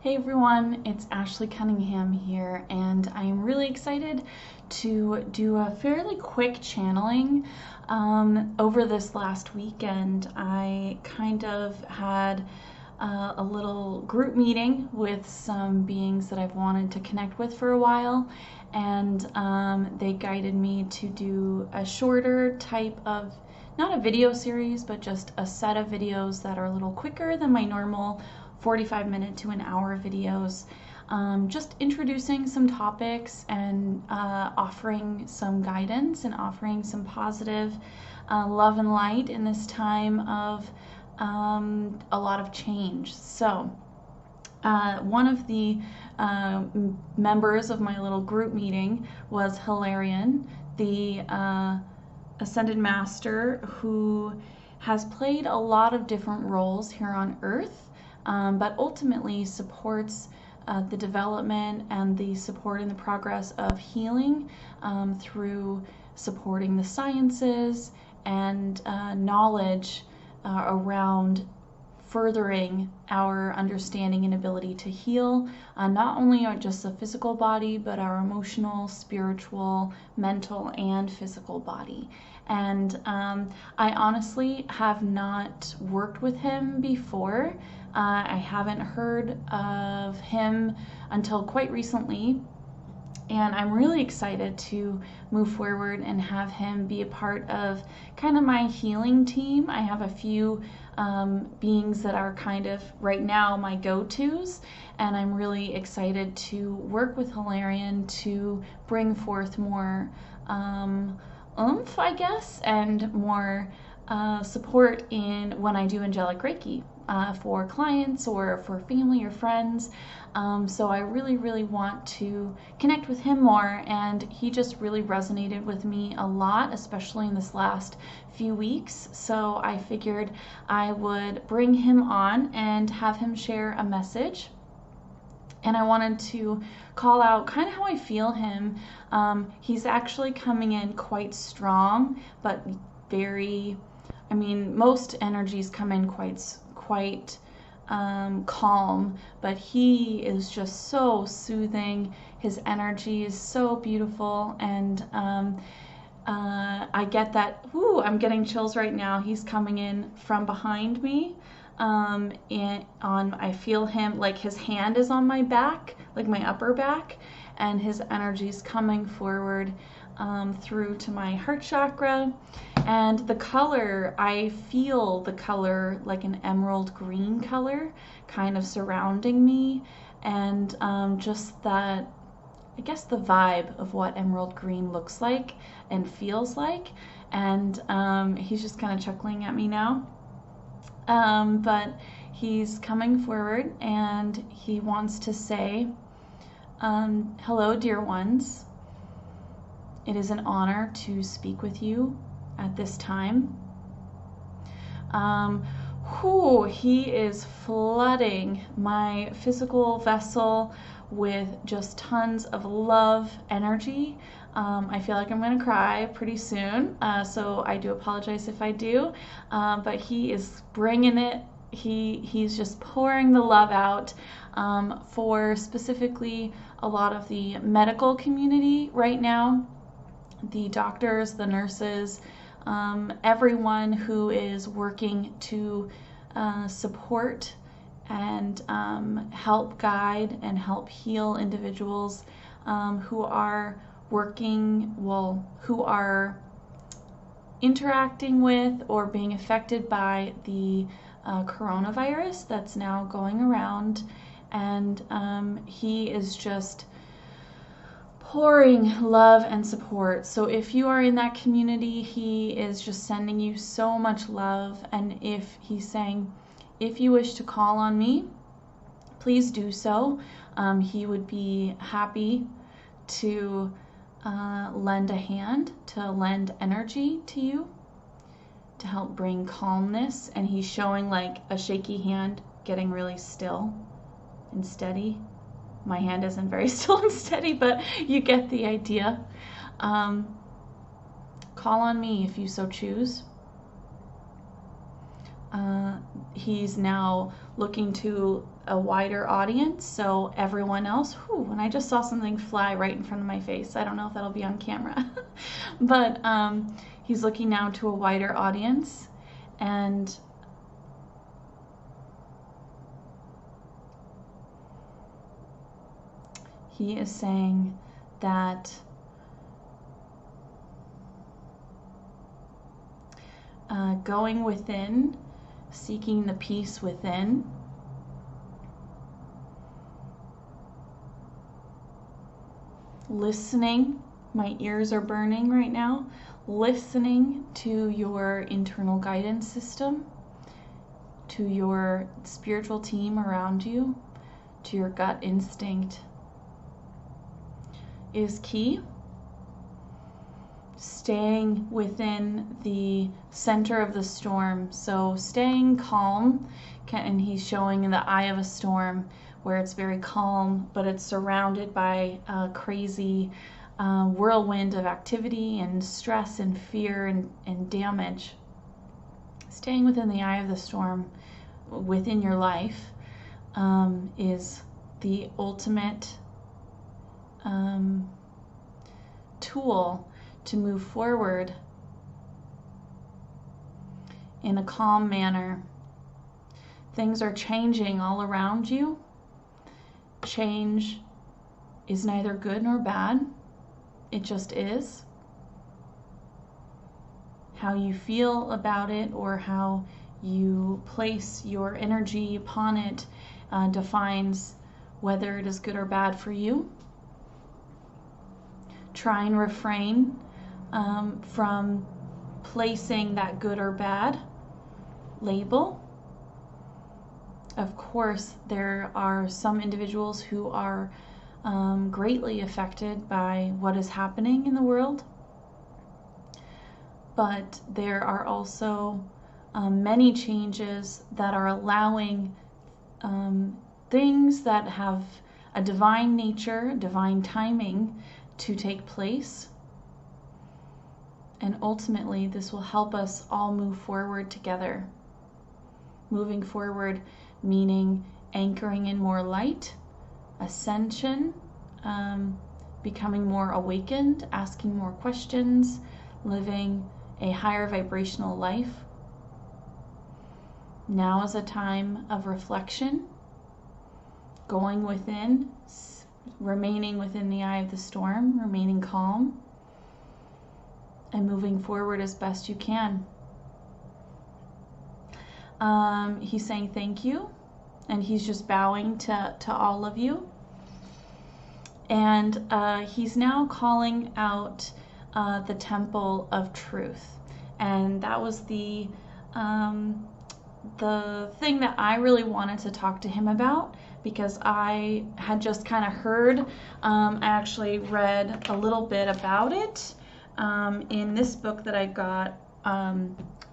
Hey everyone, it's Ashley Cunningham here, and I'm really excited to do a fairly quick channeling. Over this last weekend, I kind of had a little group meeting with some beings that I've wanted to connect with for a while, and they guided me to do a shorter type of, not a video series, but just a set of videos that are a little quicker than my normal 45-minute to an hour videos, just introducing some topics and offering some guidance and offering some positive love and light in this time of a lot of change. So one of the members of my little group meeting was Hilarion, the Ascended Master who has played a lot of different roles here on Earth, but ultimately supports the development and the support and the progress of healing through supporting the sciences and knowledge around furthering our understanding and ability to heal, not only just the physical body, but our emotional, spiritual, mental, and physical body. And I honestly have not worked with him before. I haven't heard of him until quite recently, and I'm really excited to move forward and have him be a part of kind of my healing team. I have a few beings that are kind of right now my go-tos, and I'm really excited to work with Hilarion to bring forth more oomph, I guess, and more support in when I do angelic Reiki for clients or for family or friends. So I really want to connect with him more, and he just really resonated with me a lot, especially in this last few weeks. So I figured I would bring him on and have him share a message. And I wanted to call out kind of how I feel him. He's actually coming in quite strong, but very, I mean, most energies come in quite calm, but he is just so soothing. His energy is so beautiful, and I get that, I'm getting chills right now. He's coming in from behind me. I feel him, like his hand is on my back, like my upper back, and his energy is coming forward through to my heart chakra. And the color, I feel the color like an emerald green color kind of surrounding me, and just that, I guess, the vibe of what emerald green looks like and feels like. And he's just kind of chuckling at me now. But he's coming forward and he wants to say, hello, dear ones. It is an honor to speak with you at this time. He is flooding my physical vessel with just tons of love energy. I feel like I'm going to cry pretty soon, so I do apologize if I do, but he is bringing it. He's just pouring the love out for specifically a lot of the medical community right now, the doctors, the nurses, everyone who is working to support and help guide and help heal individuals who are who are interacting with or being affected by the coronavirus that's now going around. And he is just pouring love and support. So if you are in that community, he is just sending you so much love. And if he's saying, if you wish to call on me, please do so. He would be happy to lend a hand, to lend energy to you, to help bring calmness. And he's showing like a shaky hand getting really still and steady. My hand isn't very still and steady, but you get the idea. Call on me if you so choose. He's now looking to a wider audience, so everyone else, and I just saw something fly right in front of my face. I don't know if that'll be on camera. But he's looking now to a wider audience, and he is saying that going within, seeking the peace within, listening, my ears are burning right now, listening to your internal guidance system, to your spiritual team around you, to your gut instinct is key. Staying within the center of the storm, so staying calm, and he's showing in the eye of a storm where it's very calm, but it's surrounded by a crazy whirlwind of activity and stress and fear and damage. Staying within the eye of the storm within your life is the ultimate tool to move forward in a calm manner. Things are changing all around you. Change is neither good nor bad. It just is. How you feel about it or how you place your energy upon it defines whether it is good or bad for you. Try and refrain from placing that good or bad label. Of course, there are some individuals who are greatly affected by what is happening in the world, but there are also many changes that are allowing things that have a divine nature, divine timing to take place. And ultimately, this will help us all move forward together. Moving forward meaning anchoring in more light, ascension, becoming more awakened, asking more questions, living a higher vibrational life. Now is a time of reflection, going within, remaining within the eye of the storm, remaining calm, and moving forward as best you can. He's saying thank you, and he's just bowing to all of you. And he's now calling out the Temple of Truth. And that was the thing that I really wanted to talk to him about, because I had just kind of heard, I actually read a little bit about it in this book that I got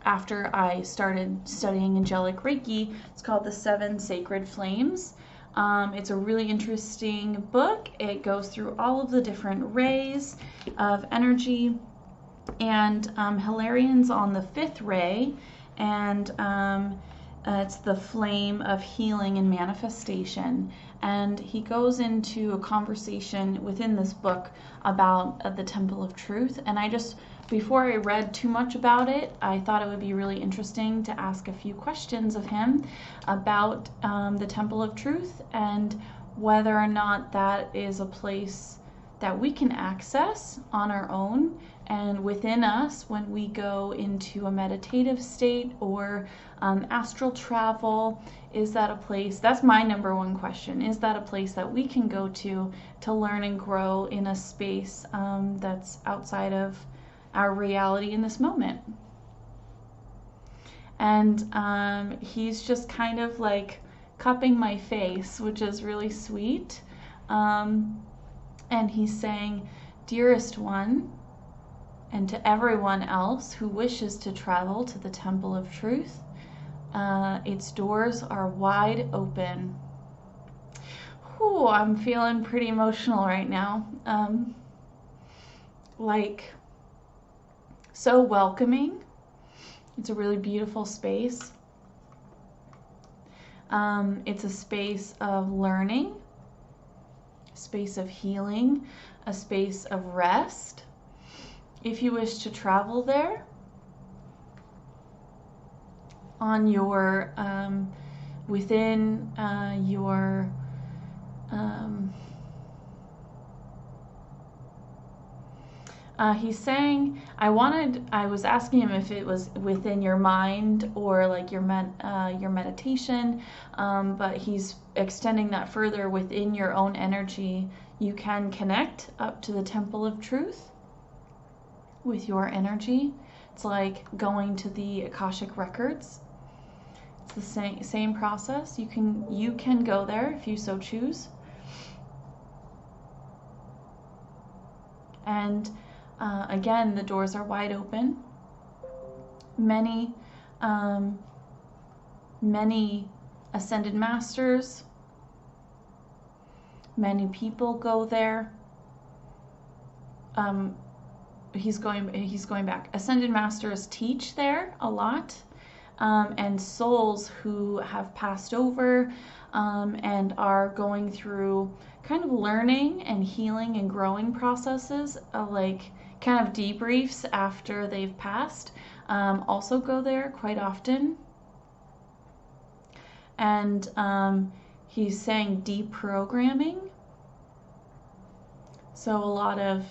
after I started studying angelic Reiki. It's called The Seven Sacred Flames. It's a really interesting book. It goes through all of the different rays of energy, and Hilarion's on the 5th ray, and it's the flame of healing and manifestation. And he goes into a conversation within this book about the Temple of Truth, and I just before I read too much about it, I thought it would be really interesting to ask a few questions of him about the Temple of Truth and whether or not that is a place that we can access on our own and within us when we go into a meditative state or astral travel. Is that a place? That's my number one question. Is that a place that we can go to learn and grow in a space that's outside of our reality in this moment? And he's just kind of like cupping my face, which is really sweet. And he's saying, "Dearest one, and to everyone else who wishes to travel to the Temple of Truth, its doors are wide open." Whew, I'm feeling pretty emotional right now. Like, so welcoming. It's a really beautiful space. It's a space of learning, a space of healing, a space of rest. If you wish to travel there on your within your he's saying, I was asking him if it was within your mind or like your meditation, but he's extending that further within your own energy. You can connect up to the Temple of Truth with your energy. It's like going to the Akashic records. It's the same process. You can go there if you so choose. And again, the doors are wide open. Many ascended masters, many people go there. He's going back. Ascended masters teach there a lot, and souls who have passed over and are going through kind of learning and healing and growing processes, like kind of debriefs after they've passed, also go there quite often. And he's saying deprogramming. So a lot of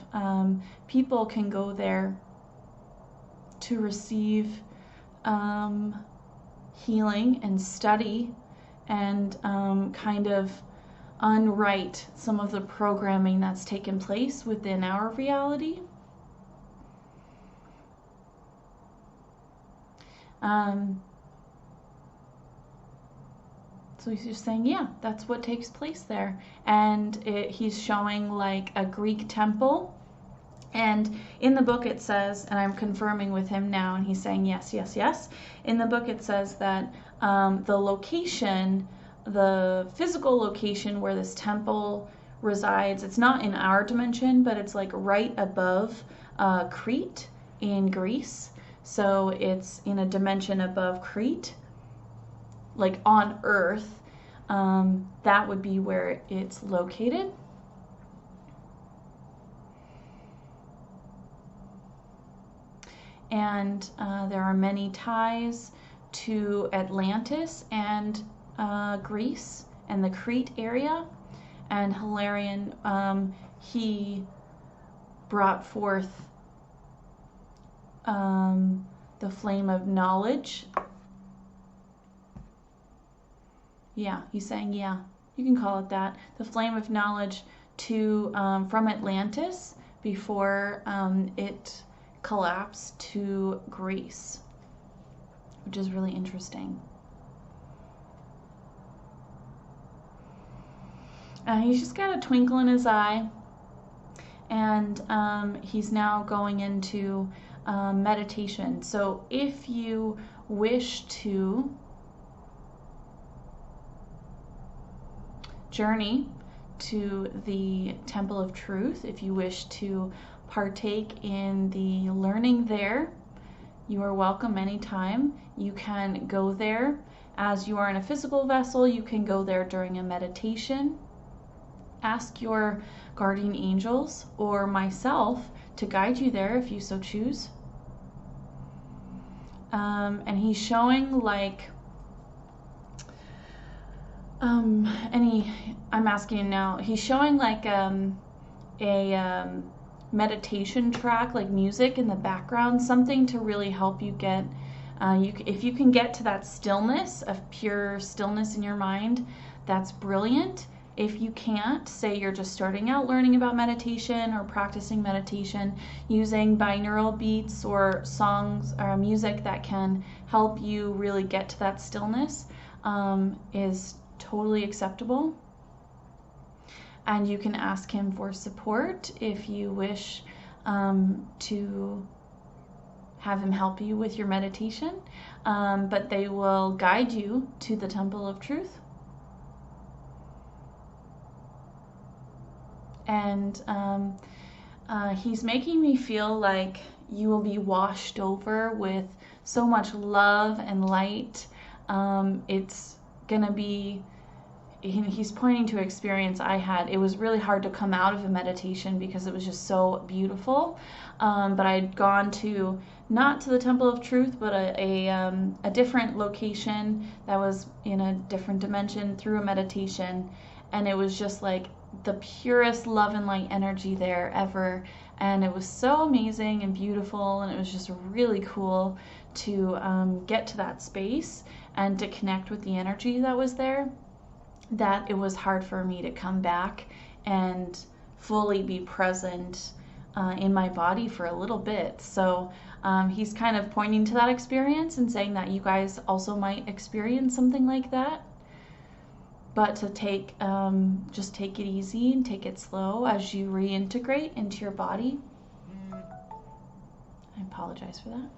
people can go there to receive healing and study and kind of unwrite some of the programming that's taken place within our reality. So he's just saying, yeah, that's what takes place there. And he's showing like a Greek temple. And in the book it says, and I'm confirming with him now, and he's saying yes, yes, yes. In the book it says that the location, the physical location where this temple resides, it's not in our dimension, but it's like right above Crete in Greece. So it's in a dimension above Crete, like on Earth. That would be where it's located. And there are many ties to Atlantis and Greece and the Crete area. And Hilarion, he brought forth the flame of knowledge. Yeah, he's saying, yeah, you can call it that. The flame of knowledge to from Atlantis before it collapsed to Greece, which is really interesting. He's just got a twinkle in his eye, and he's now going into meditation. So if you wish to journey to the Temple of Truth, if you wish to partake in the learning there, you are welcome anytime. You can go there as you are in a physical vessel. You can go there during a meditation. Ask your guardian angels or myself guide you there if you so choose. And he's showing like, I'm asking you now, he's showing like a meditation track, like music in the background, something to really help you get, if you can get to that stillness, of pure stillness in your mind, that's brilliant. If you can't, say you're just starting out learning about meditation or practicing meditation, using binaural beats or songs or music that can help you really get to that stillness is totally acceptable. And you can ask him for support if you wish to have him help you with your meditation, but they will guide you to the Temple of Truth. And he's making me feel like you will be washed over with so much love and light. It's gonna be, he's pointing to an experience I had. It was really hard to come out of a meditation because it was just so beautiful. But I'd gone to, not to the Temple of Truth, but a different location that was in a different dimension through a meditation. And it was just like the purest love and light energy there ever. And it was so amazing and beautiful. And it was just really cool to get to that space and to connect with the energy that was there, that it was hard for me to come back and fully be present in my body for a little bit. So he's kind of pointing to that experience and saying that you guys also might experience something like that. But to take, just take it easy and take it slow as you reintegrate into your body. I apologize for that.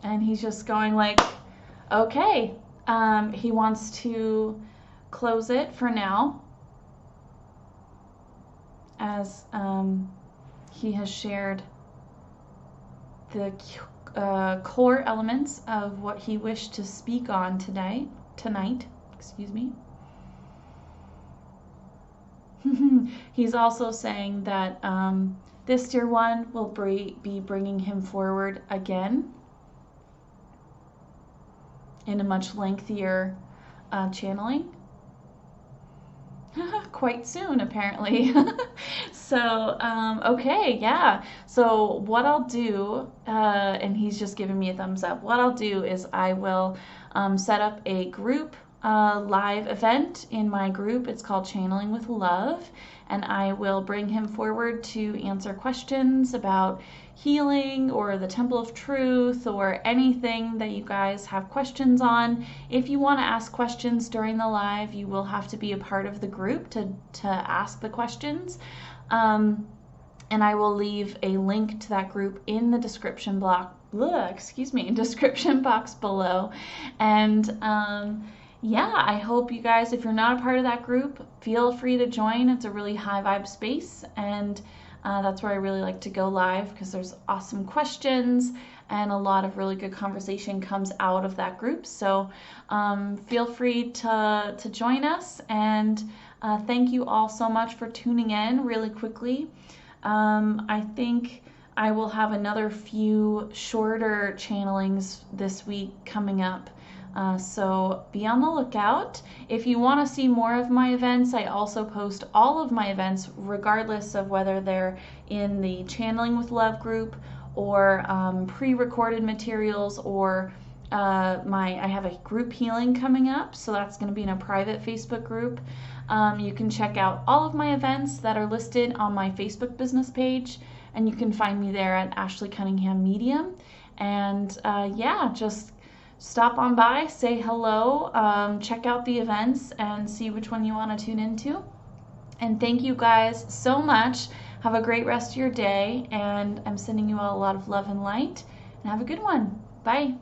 And he's just going like, okay. He wants to close it for now, as he has shared the core elements of what he wished to speak on tonight, excuse me. He's also saying that this dear one will be bringing him forward again in a much lengthier channeling. Quite soon, apparently. So, okay, yeah. So what I'll do, and he's just giving me a thumbs up, what I'll do is I will set up a group live event in my group. It's called Channeling with Love, and I will bring him forward to answer questions about healing or the Temple of Truth or anything that you guys have questions on. If you want to ask questions during the live, you will have to be a part of the group to ask the questions. And I will leave a link to that group in the description description box below. And yeah, I hope you guys, if you're not a part of that group, feel free to join. It's a really high vibe space, and that's where I really like to go live, because there's awesome questions and a lot of really good conversation comes out of that group. So feel free to join us, and thank you all so much for tuning in. Really quickly, I think I will have another few shorter channelings this week coming up. So be on the lookout. If you want to see more of my events, I also post all of my events, regardless of whether they're in the Channeling with Love group or pre-recorded materials, or I have a group healing coming up, so that's going to be in a private Facebook group. You can check out all of my events that are listed on my Facebook business page, and you can find me there at Ashley Cunningham Medium. And yeah, just stop on by, say hello, check out the events, and see which one you want to tune into. And thank you guys so much. Have a great rest of your day, and I'm sending you all a lot of love and light, and have a good one. Bye.